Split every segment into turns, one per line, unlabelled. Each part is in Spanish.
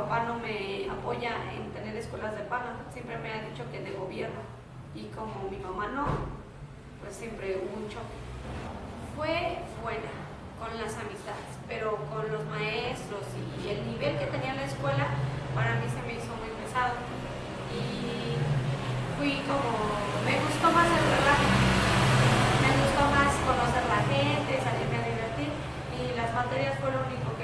papá no me apoya en tener escuelas de paga, siempre me ha dicho que de gobierno, y como mi mamá no, pues siempre hubo un choque. Fue buena con las amistades, pero con los maestros y el nivel que tenía la escuela, para mí se me hizo muy pesado. Y fui como, me gustó más el relajo, me gustó más conocer la gente, salirme a divertir, y las materias fue lo último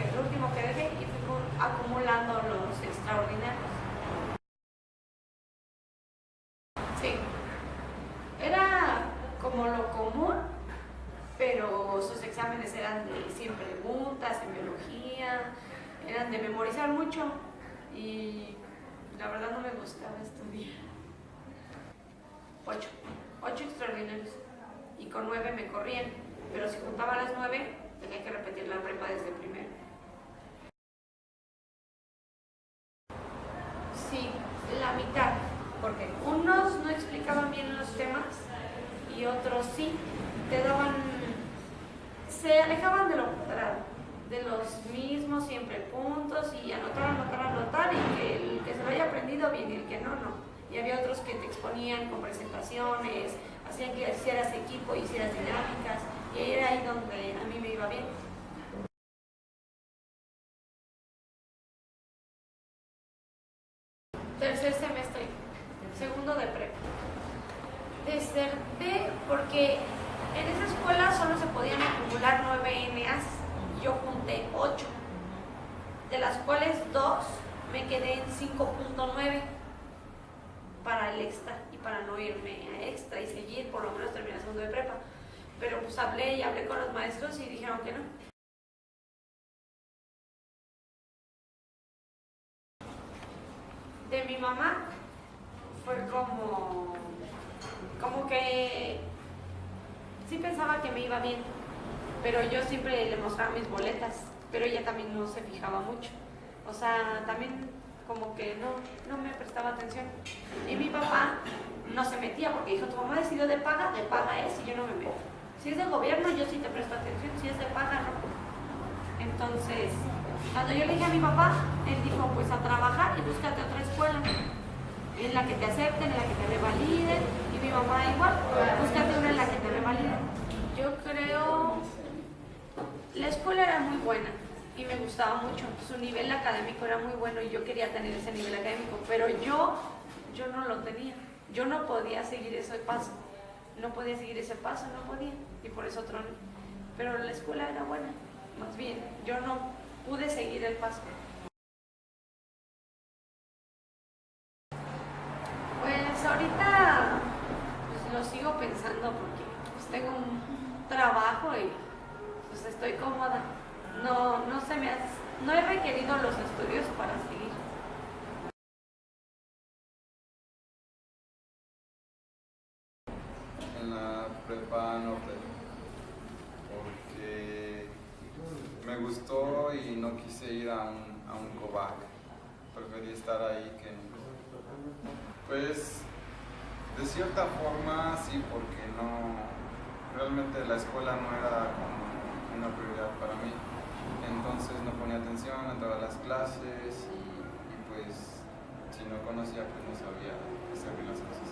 que dejé, y fui acumulando los extraordinarios. Sí, era como lo común, pero sus exámenes eran de 100 preguntas en biología, eran de memorizar mucho, y la verdad no me gustaba estudiar. 8 extraordinarios, y con 9 me corrían, pero si juntaba las 9 tenía que repetir la prepa desde primero. Sí, la mitad, porque unos no explicaban bien los temas y otros sí, te daban, se alejaban de lo cuadrado, de los mismos siempre puntos, y anotar, y que el que se lo haya aprendido bien y el que no, no. Y había otros que te exponían con presentaciones, hacían que hicieras equipo, hicieras dinámicas, y era ahí donde a mí me iba bien. Tercer semestre, segundo de prepa. Deserté porque en esa escuela solo se podían acumular 9 NAs, y yo junté 8, de las cuales 2 me quedé en 5.9 para el extra, y para no irme a extra y seguir, por lo menos terminar segundo de prepa. Pero pues hablé con los maestros y dijeron que no. De mi mamá fue como que sí pensaba que me iba bien, pero yo siempre le mostraba mis boletas, pero ella también no se fijaba mucho. O sea, también como que no me prestaba atención. Y mi papá no se metía porque dijo, tu mamá decidió de paga es, y yo no me meto. Si es de gobierno, yo sí te presto atención, si es de paga, no. Entonces, cuando yo le dije a mi papá, él dijo, pues a trabajar y búscate otra escuela en la que te acepten, en la que te revaliden. Y mi mamá igual, búscate una en la que te revaliden. Yo creo, la escuela era muy buena y me gustaba mucho, su nivel académico era muy bueno y yo quería tener ese nivel académico, pero yo no lo tenía, yo no podía seguir ese paso, no podía, y por eso troné. Pero la escuela era buena, más bien, yo no pude seguir el paso. Pues ahorita pues, lo sigo pensando porque pues, tengo un trabajo y pues estoy cómoda. No he requerido los estudios para seguir.
En la prepa norte, porque me gustó y no quise ir a un COVAC. Preferí estar ahí que en... Pues, de cierta forma sí, porque realmente la escuela no era como una prioridad para mí. Entonces no ponía atención a todas las clases y pues si no conocía pues no sabía hacer bien las cosas.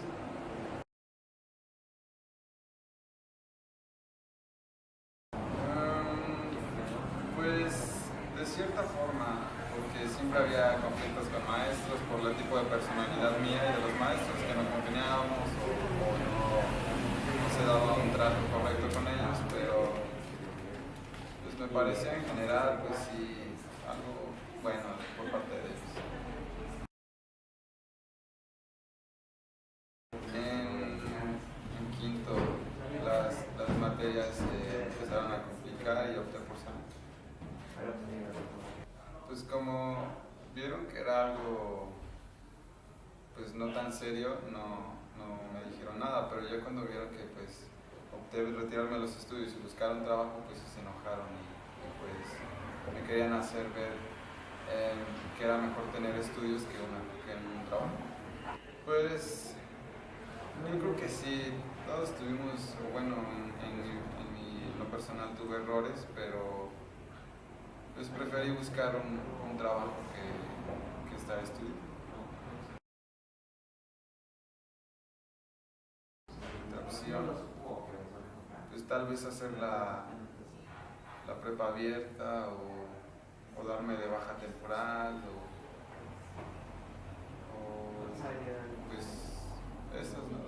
Pues de cierta forma, porque siempre había conflictos con maestros por el tipo de personalidad mía y de los maestros que no congeniábamos o no se daba un trato correcto con ellos, pero pues me parecía en general pues sí algo bueno por parte de ellos. En quinto las materias se empezaron a complicar y opté por salud. Pues como vieron que era algo pues no tan serio, no me dijeron nada, pero ya cuando vieron que pues opté retirarme de los estudios y buscar un trabajo, pues se enojaron y pues me querían hacer ver que era mejor tener estudios que un trabajo. Pues yo creo que sí, todos tuvimos, bueno, en lo personal tuve errores, pero pues preferí buscar un trabajo estar estudiando. Otra opción, pues tal vez hacer la prepa abierta o darme de baja temporal o pues esas, ¿no?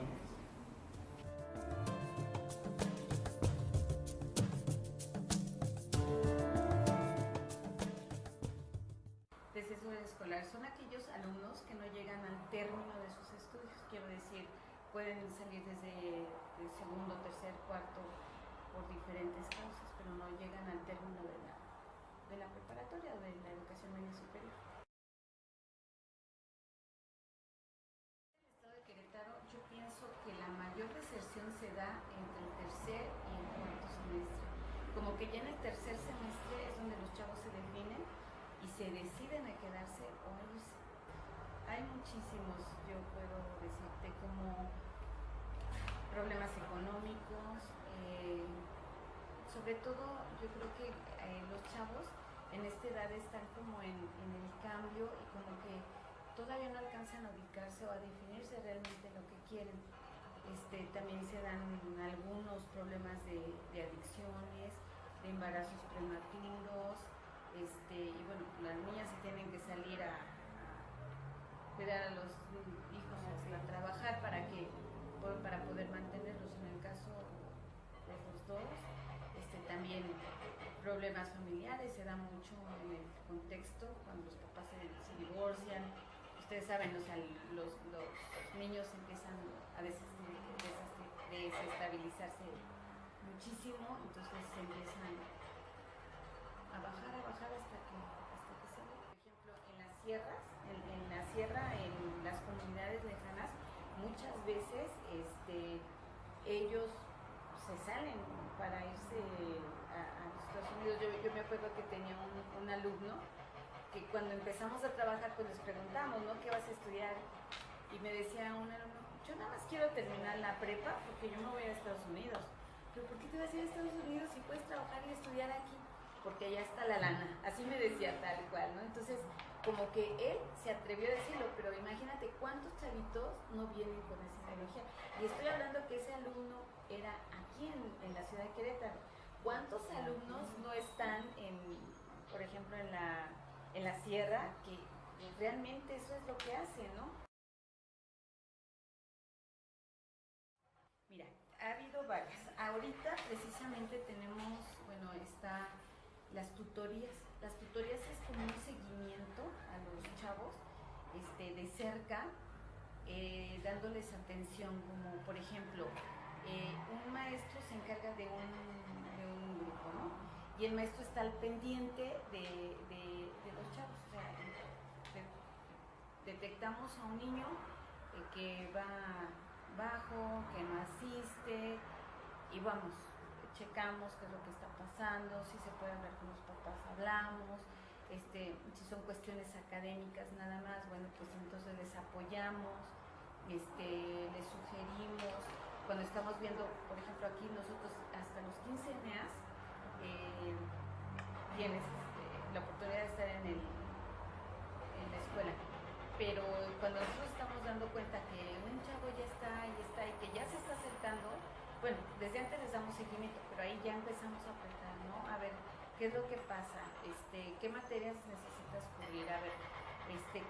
Deceso escolar son aquellos alumnos que no llegan al término de sus estudios, quiero decir, pueden salir desde el segundo, tercer, cuarto por diferentes causas, pero no llegan al término de la preparatoria o de la educación media superior. En el estado de Querétaro yo pienso que la mayor deserción se da entre el tercer y el cuarto semestre, como que ya en el tercer semestre es donde los chavos se definen y se deciden a quedarse o a irse. Hay muchísimos, yo puedo decirte, como problemas económicos, sobre todo yo creo que los chavos en esta edad están como en el cambio y como que todavía no alcanzan a ubicarse o a definirse realmente lo que quieren. También se dan algunos problemas de adicciones, de embarazos prematuros, y bueno, las niñas se tienen que salir a cuidar a los hijos, a trabajar para poder mantenerlos. En el caso de los dos, también problemas familiares, se da mucho en el contexto cuando los papás se divorcian. Ustedes saben, o sea, los niños empiezan a desestabilizarse muchísimo, entonces se empiezan a bajar hasta que sale. Por ejemplo, en las sierras, en la sierra, en las comunidades lejanas, muchas veces ellos se salen para irse a los Estados Unidos. Yo me acuerdo que tenía un alumno que cuando empezamos a trabajar pues les preguntamos, ¿no? ¿Qué vas a estudiar? Y me decía un alumno, yo nada más quiero terminar la prepa porque yo me voy a Estados Unidos. ¿Pero por qué te vas a ir a Estados Unidos si puedes trabajar y estudiar aquí? Porque allá está la lana. Así me decía tal cual, ¿no? Entonces, como que él se atrevió a decirlo, pero imagínate cuántos chavitos no vienen con esa ideología. Y estoy hablando que ese alumno era aquí en la ciudad de Querétaro. ¿Cuántos alumnos no están por ejemplo, en la sierra, que realmente eso es lo que hace, ¿no? Mira, ha habido varias. Ahorita precisamente tenemos, bueno, está las tutorías. Las tutorías es como un seguimiento a los chavos de cerca, dándoles atención, como por ejemplo, un maestro se encarga de un grupo, ¿no? Y el maestro está al pendiente de los chavos. O sea, detectamos a un niño que va bajo, que no asiste, y vamos, checamos qué es lo que está pasando, si se puede hablar con los papás, hablamos, si son cuestiones académicas nada más, bueno, pues entonces les apoyamos, les sugerimos. Cuando estamos viendo, por ejemplo, aquí nosotros hasta los 15 NEAs tienes la oportunidad de estar en la escuela, pero cuando nosotros estamos dando cuenta que un chavo ya está y que ya se está acercando, bueno, desde antes les damos seguimiento, pero ahí ya empezamos a apretar, ¿no? A ver, ¿qué es lo que pasa? ¿Qué materias necesitas cubrir? A ver,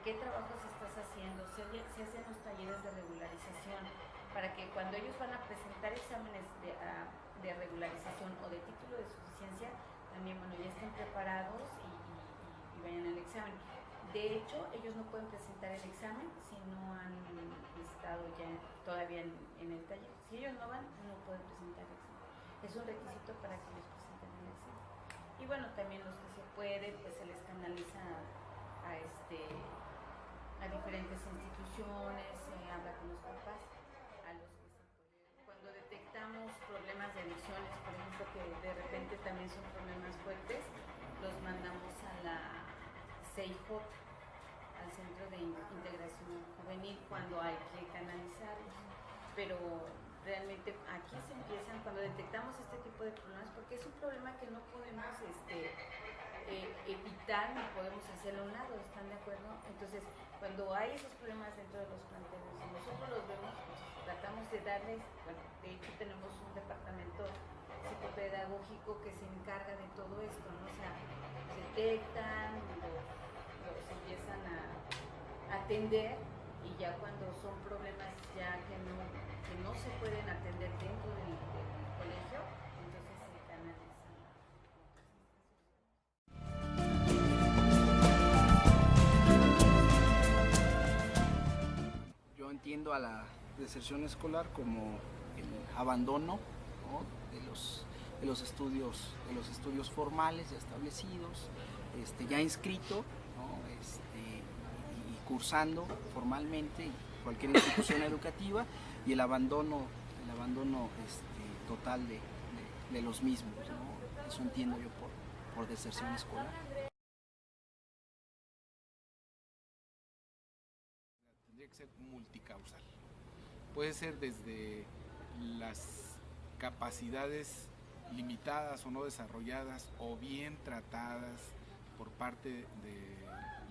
¿qué trabajos estás haciendo? Se hacen los talleres de regularización para que cuando ellos van a presentar exámenes de regularización o de título de suficiencia, también, bueno, ya estén preparados y vayan al examen. De hecho, ellos no pueden presentar el examen si no han estado ya todavía en el taller. Si ellos no van, no pueden presentar el examen. Es un requisito para que ellos presenten el examen. Y bueno, también los que se puede, pues se les canaliza a diferentes instituciones, se habla con los papás, a los que se puede. Cuando detectamos problemas de adicciones, por ejemplo, que de repente también son problemas fuertes, los mandamos a la CIJ, al Centro de Integración Juvenil, cuando hay que canalizarlos. Pero realmente aquí se empiezan, cuando detectamos este tipo de problemas, porque es un problema que no podemos evitar ni podemos hacerlo a un lado, ¿están de acuerdo? Entonces, cuando hay esos problemas dentro de los planteles, y nosotros los vemos, pues, tratamos de darles, bueno, de hecho tenemos un departamento psicopedagógico que se encarga de todo esto, ¿no? O sea, se detectan, los empiezan a atender, y ya cuando son problemas ya que no se pueden atender dentro del colegio, entonces se canalizan.
Yo entiendo a la deserción escolar como el abandono, ¿no?, de los estudios formales ya establecidos, ya inscrito, ¿no?, y cursando formalmente cualquier institución educativa, y el abandono total de los mismos, ¿no? Eso entiendo yo por deserción escolar.
Tendría que ser multicausal. Puede ser desde las capacidades limitadas o no desarrolladas, o bien tratadas por parte de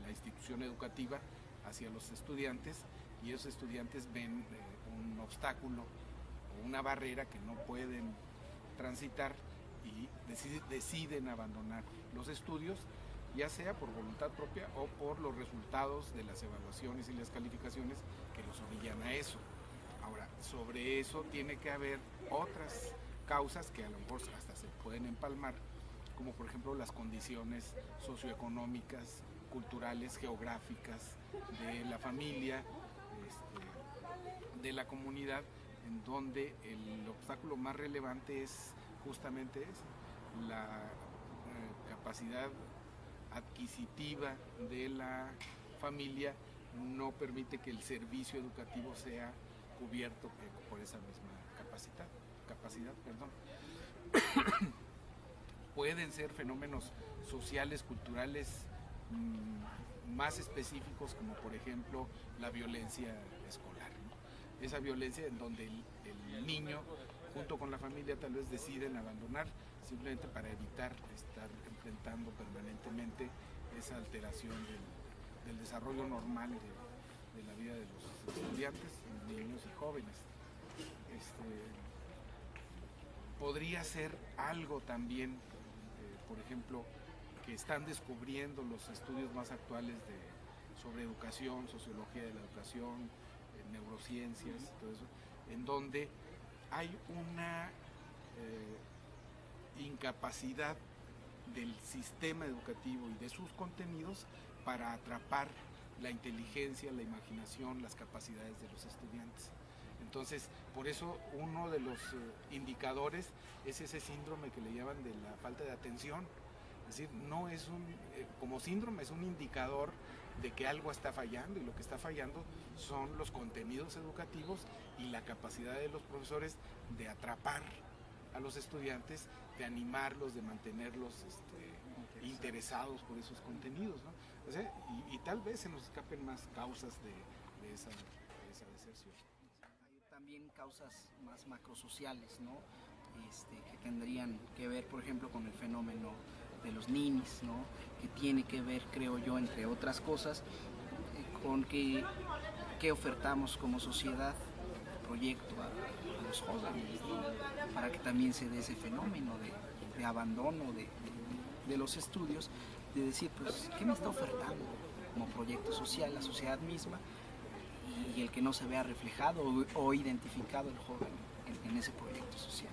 la institución educativa hacia los estudiantes, y esos estudiantes ven un obstáculo o una barrera que no pueden transitar y deciden abandonar los estudios, ya sea por voluntad propia o por los resultados de las evaluaciones y las calificaciones que los orillan a eso. Ahora, sobre eso tiene que haber otras causas que a lo mejor hasta se pueden empalmar, como por ejemplo las condiciones socioeconómicas, culturales, geográficas de la familia, de la comunidad, en donde el obstáculo más relevante es justamente ese, la capacidad adquisitiva de la familia no permite que el servicio educativo sea cubierto por esa misma capacidad. Pueden ser fenómenos sociales, culturales más específicos, como por ejemplo la violencia escolar, ¿no? Esa violencia en donde el niño junto con la familia tal vez deciden abandonar simplemente para evitar estar enfrentando permanentemente esa alteración del desarrollo normal de la vida de los estudiantes, niños y jóvenes. Podría ser algo también, por ejemplo, que están descubriendo los estudios más actuales sobre educación, sociología de la educación, neurociencias y todo eso, en donde hay una incapacidad del sistema educativo y de sus contenidos para atrapar la inteligencia, la imaginación, las capacidades de los estudiantes. Entonces, por eso uno de los indicadores es ese síndrome que le llaman de la falta de atención. Es decir, no es como síndrome, es un indicador de que algo está fallando, y lo que está fallando son los contenidos educativos y la capacidad de los profesores de atrapar a los estudiantes, de animarlos, de mantenerlos interesados por esos contenidos, ¿no? O sea, y tal vez se nos escapen más causas de esa deserción.
Hay también causas más macrosociales, ¿no? Que tendrían que ver, por ejemplo, con el fenómeno de los ninis, ¿no? Que tiene que ver, creo yo, entre otras cosas, con qué ofertamos como sociedad, proyecto a los jóvenes, ¿no? Para que también se dé ese fenómeno de abandono de los estudios, de decir, pues, ¿qué me está ofertando como proyecto social la sociedad misma? Y el que no se vea reflejado o identificado el joven en ese proyecto social.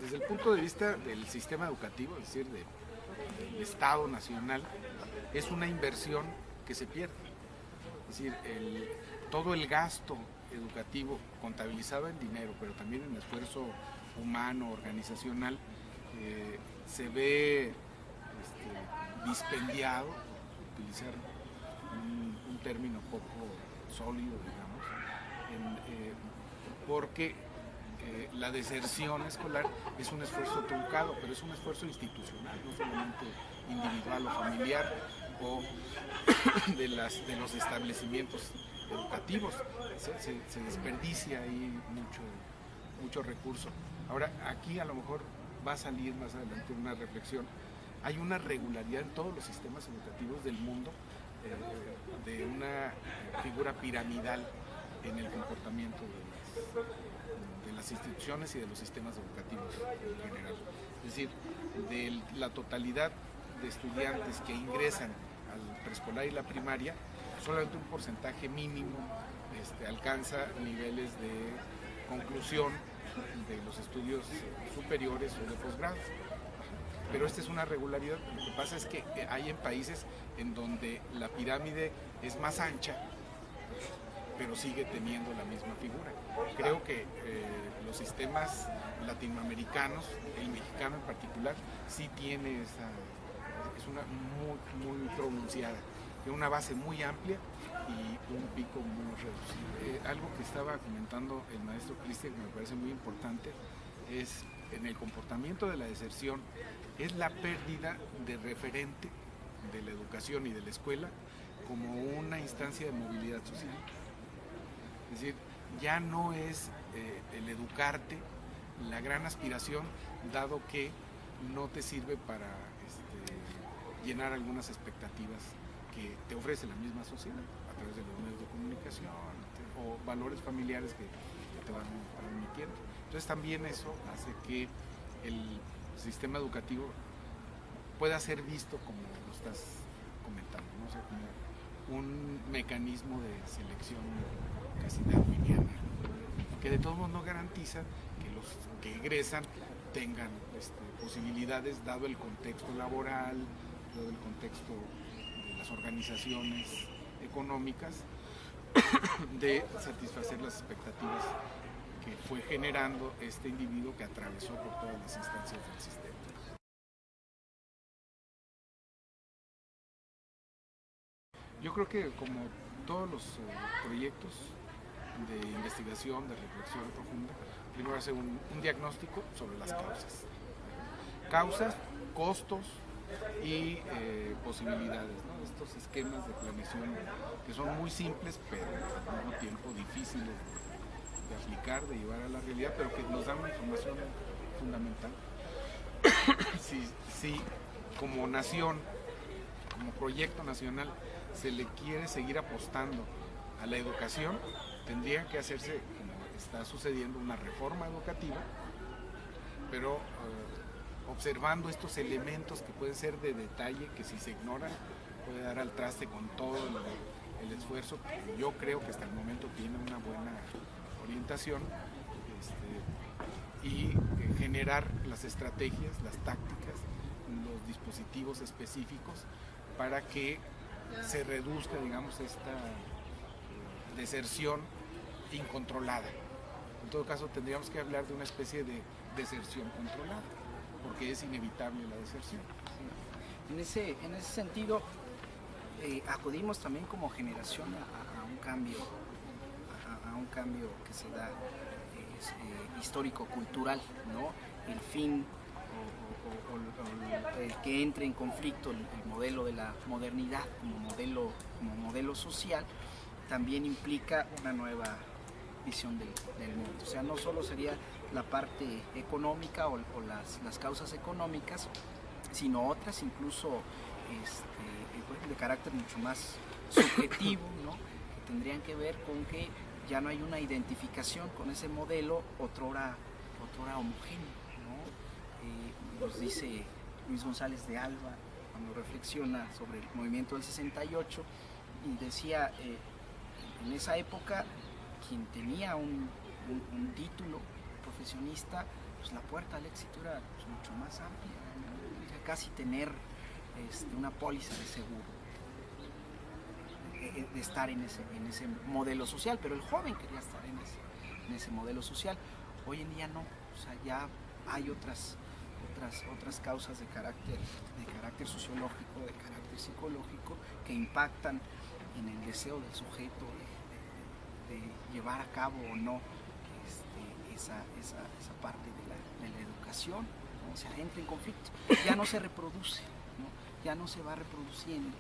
Desde el punto de vista del sistema educativo, es decir, del Estado nacional, es una inversión que se pierde. Es decir, todo el gasto educativo contabilizado en dinero, pero también en esfuerzo humano, organizacional, se ve dispendiado, utilizar un término poco sólido, digamos, porque la deserción escolar es un esfuerzo truncado, pero es un esfuerzo institucional, no solamente individual o familiar o de los establecimientos educativos. Se desperdicia ahí mucho recurso. Ahora, aquí a lo mejor va a salir más adelante una reflexión. Hay una regularidad en todos los sistemas educativos del mundo de una figura piramidal en el comportamiento de las instituciones y de los sistemas educativos en general. Es decir, de la totalidad de estudiantes que ingresan al preescolar y la primaria, solamente un porcentaje mínimo alcanza niveles de conclusión de los estudios superiores o de posgrado. Pero esta es una regularidad. Lo que pasa es que hay en países en donde la pirámide es más ancha, pero sigue teniendo la misma figura. Creo que los sistemas latinoamericanos, el mexicano en particular, sí tiene es una muy pronunciada, tiene una base muy amplia y un pico muy reducido. Algo que estaba comentando el maestro Cristian, que me parece muy importante, es en el comportamiento de la deserción, es la pérdida de referente de la educación y de la escuela como una instancia de movilidad social. Es decir, ya no es el educarte la gran aspiración, dado que no te sirve para llenar algunas expectativas que te ofrece la misma sociedad a través de los medios de comunicación o valores familiares que te van transmitiendo. Entonces también eso hace que el sistema educativo pueda ser visto como lo estás comentando, ¿no? O sea, como un mecanismo de selección casi darwiniana, que de todos modos no garantiza que los que egresan tengan posibilidades, dado el contexto laboral, dado el contexto de las organizaciones económicas, de satisfacer las expectativas que fue generando este individuo que atravesó por todas las instancias del sistema. Yo creo que como todos los proyectos de investigación, de reflexión profunda, primero hacer un diagnóstico sobre las causas, costos y posibilidades, ¿no? Estos esquemas de planeación que son muy simples, pero al mismo tiempo difíciles de aplicar, de llevar a la realidad, pero que nos dan una información fundamental. Si como nación, como proyecto nacional, se le quiere seguir apostando a la educación, tendría que hacerse, como está sucediendo, una reforma educativa, pero observando estos elementos que pueden ser de detalle, que si se ignoran puede dar al traste con todo el esfuerzo. Yo creo que hasta el momento tiene una buena orientación, y generar las estrategias, las tácticas, los dispositivos específicos para que se reduzca, digamos, esta deserción incontrolada. En todo caso, tendríamos que hablar de una especie de deserción controlada, porque es inevitable la deserción.
En ese sentido, acudimos también como generación a un cambio que se da histórico-cultural, ¿no? El fin o el que entre en conflicto el modelo de la modernidad como modelo social también implica una nueva visión del mundo. O sea, no solo sería la parte económica o las causas económicas, sino otras incluso de carácter mucho más subjetivo, ¿no? Que tendrían que ver con que ya no hay una identificación con ese modelo otrora homogéneo, ¿no? Nos dice Luis González de Alba cuando reflexiona sobre el movimiento del 68 y decía, en esa época quien tenía un título profesionista, pues la puerta al éxito era mucho más amplia, ¿no? O sea, casi tener una póliza de seguro de estar en ese modelo social, pero el joven quería estar en ese modelo social. Hoy en día no, o sea, ya hay otras causas de carácter sociológico, de carácter psicológico, que impactan en el deseo del sujeto de llevar a cabo o no esa parte de la educación, ¿no? O sea, entra en conflicto, ya no se reproduce, ¿no? Ya no se va reproduciendo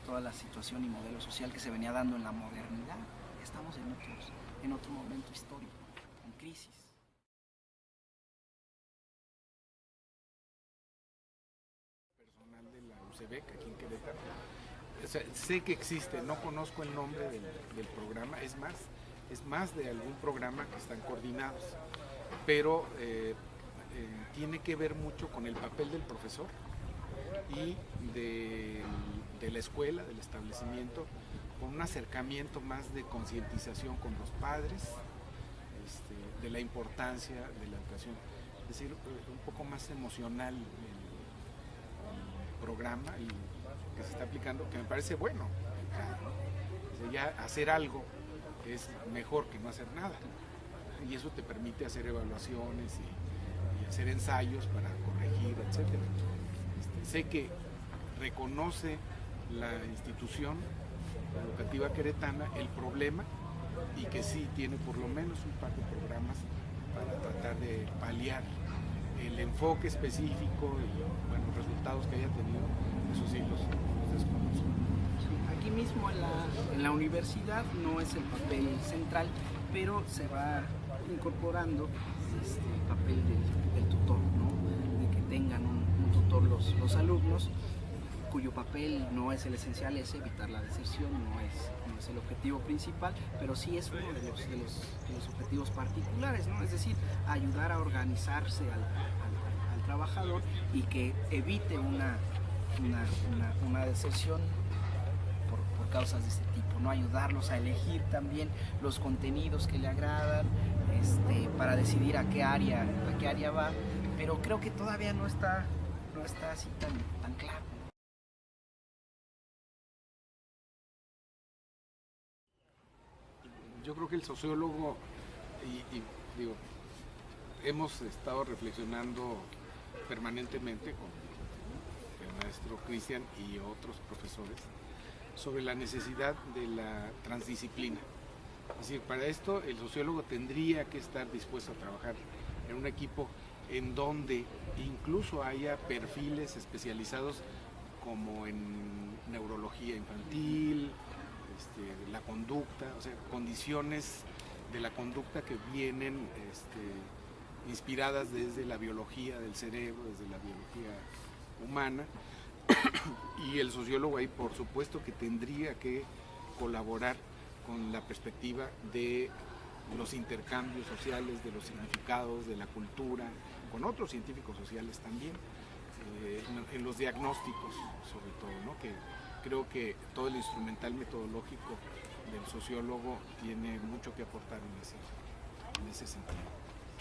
toda la situación y modelo social que se venía dando en la modernidad. Estamos en en otro momento histórico, en crisis.
Personal de la UCEBEC aquí en Querétaro. O sea, sé que existe, no conozco el nombre del programa, es más de algún programa que están coordinados, pero tiene que ver mucho con el papel del profesor y de la escuela, del establecimiento, con un acercamiento más de concientización con los padres, de la importancia de la educación, es decir, un poco más emocional el programa que se está aplicando, que me parece bueno. O sea, ya hacer algo es mejor que no hacer nada, y eso te permite hacer evaluaciones y hacer ensayos para corregir, etc. Sé que reconoce la institución educativa queretana el problema y que sí tiene por lo menos un par de programas para tratar de paliar el enfoque específico y bueno, resultados que haya tenido, eso sí los desconozco.
Aquí mismo en la universidad no es el papel central, pero se va incorporando el papel del tutor, ¿no? De que tengan un tutor los alumnos, cuyo papel no es el esencial, es evitar la deserción, no es el objetivo principal, pero sí es uno de los objetivos particulares, ¿no? Es decir, ayudar a organizarse al trabajador y que evite una deserción por causas de este tipo, ¿no? Ayudarlos a elegir también los contenidos que le agradan, para decidir a qué área va, pero creo que todavía no está así tan claro.
Yo creo que el sociólogo, digo, hemos estado reflexionando permanentemente con el maestro Cristian y otros profesores sobre la necesidad de la transdisciplina. Es decir, para esto el sociólogo tendría que estar dispuesto a trabajar en un equipo en donde incluso haya perfiles especializados como en neurología infantil, la conducta, o sea, condiciones de la conducta que vienen inspiradas desde la biología del cerebro, desde la biología humana, y el sociólogo ahí por supuesto que tendría que colaborar con la perspectiva de los intercambios sociales, de los significados, de la cultura, con otros científicos sociales también, en los diagnósticos sobre todo, ¿no? Que creo que todo el instrumental metodológico del sociólogo tiene mucho que aportar en ese sentido.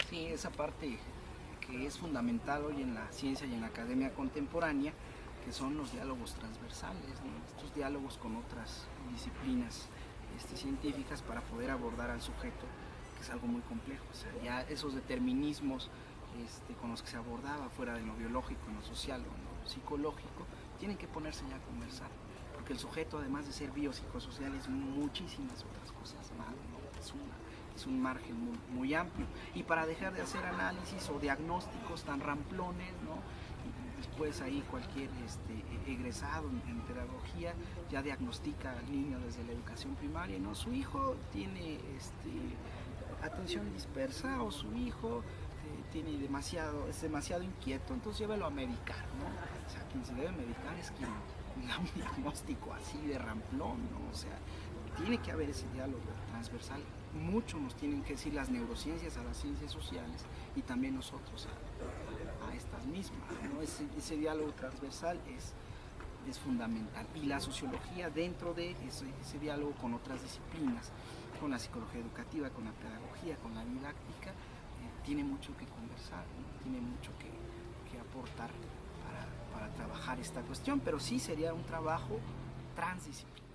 Sí, esa parte que es fundamental hoy en la ciencia y en la academia contemporánea, que son los diálogos transversales, ¿no? Estos diálogos con otras disciplinas científicas para poder abordar al sujeto, que es algo muy complejo. O sea, ya esos determinismos con los que se abordaba fuera de lo biológico, en lo social o en lo psicológico, tienen que ponerse ya a conversar, porque el sujeto, además de ser biopsicosocial, es muchísimas otras cosas más, ¿no? Es un margen muy amplio, y para dejar de hacer análisis o diagnósticos tan ramplones, ¿no? Y después ahí cualquier egresado en pedagogía ya diagnostica al niño desde la educación primaria, ¿no? Su hijo tiene atención dispersa, o su hijo es demasiado inquieto, entonces llévelo a medicar, ¿no? O sea, quien se debe medicar es quien da un diagnóstico así de ramplón, ¿no? O sea, tiene que haber ese diálogo transversal. Mucho nos tienen que decir las neurociencias a las ciencias sociales, y también nosotros a estas mismas, ¿no? Ese diálogo transversal es fundamental, y la sociología dentro de ese diálogo con otras disciplinas, con la psicología educativa, con la pedagogía, con la didáctica, tiene mucho que conversar, ¿no? Tiene mucho que aportar para trabajar esta cuestión, pero sí sería un trabajo transdisciplinario.